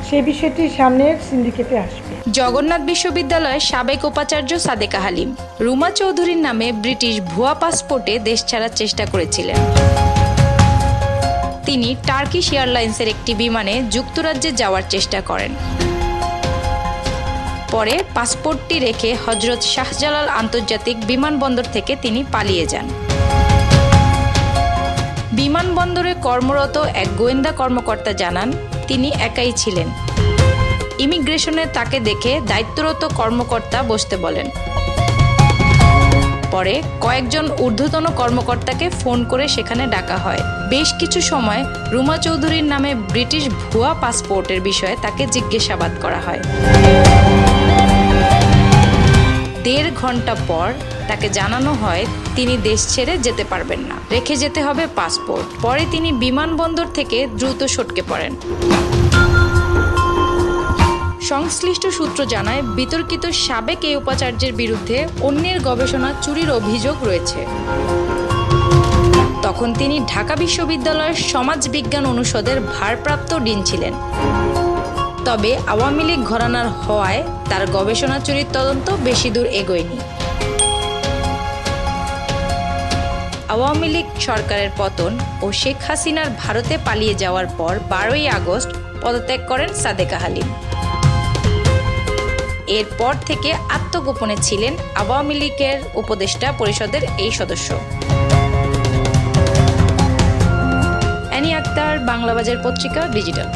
সেই বিষয়টি সামনের সিন্ডিকেটে আসবে। জগন্নাথ বিশ্ববিদ্যালয়ের সাবেক উপাচার্য সাদেকা হালিম রুমা চৌধুরীর নামে ব্রিটিশ ভুয়া পাসপোর্টে দেশ ছাড়ার চেষ্টা করেছিলেন। তিনি টার্কিশ এয়ারলাইন্সের একটি বিমানে যুক্তরাজ্যে যাওয়ার চেষ্টা করেন। পরে পাসপোর্টটি রেখে হজরত শাহজালাল আন্তর্জাতিক বিমানবন্দর থেকে তিনি পালিয়ে যান। বিমানবন্দরে কর্মরত এক গোয়েন্দা কর্মকর্তা জানান, তিনি একাই ছিলেন। ইমিগ্রেশনে তাকে দেখে দায়িত্বরত কর্মকর্তা বসতে বলেন। পরে কয়েকজন ঊর্ধ্বতন কর্মকর্তাকে ফোন করে সেখানে ডাকা হয়। বেশ কিছু সময় রুমা চৌধুরীর নামে ব্রিটিশ ভুয়া পাসপোর্টের বিষয়ে তাকে জিজ্ঞাসাবাদ করা হয়। 1.5 ঘন্টা পর তাকে জানানো হয় তিনি দেশ ছেড়ে যেতে পারবেন না, রেখে যেতে হবে পাসপোর্ট। পরে তিনি বিমানবন্দর থেকে দ্রুত সটকে পড়েন। সংশ্লিষ্ট সূত্র জানায়, বিতর্কিত সাবেক এই উপাচার্যের বিরুদ্ধে অন্যের গবেষণা চুরির অভিযোগ রয়েছে। তখন তিনি ঢাকা বিশ্ববিদ্যালয়ের সমাজবিজ্ঞান অনুষদের ভারপ্রাপ্ত ডিন ছিলেন। তবে আওয়ামী লীগ ঘরানার হওয়ায় তার গবেষণা চুরির তদন্ত বেশি দূর এগোয়নি। আওয়ামী লীগ সরকারের পতন ও শেখ হাসিনার ভারতে পালিয়ে যাওয়ার পর 12ই আগস্ট পদত্যাগ করেন সাদেকা হালিম। এরপর থেকে আত্মগোপনে ছিলেন আওয়ামী লীগের উপদেষ্টা পরিষদের এই সদস্য। অ্যানি আক্তার, বাংলাবাজার পত্রিকা, ডিজিটাল।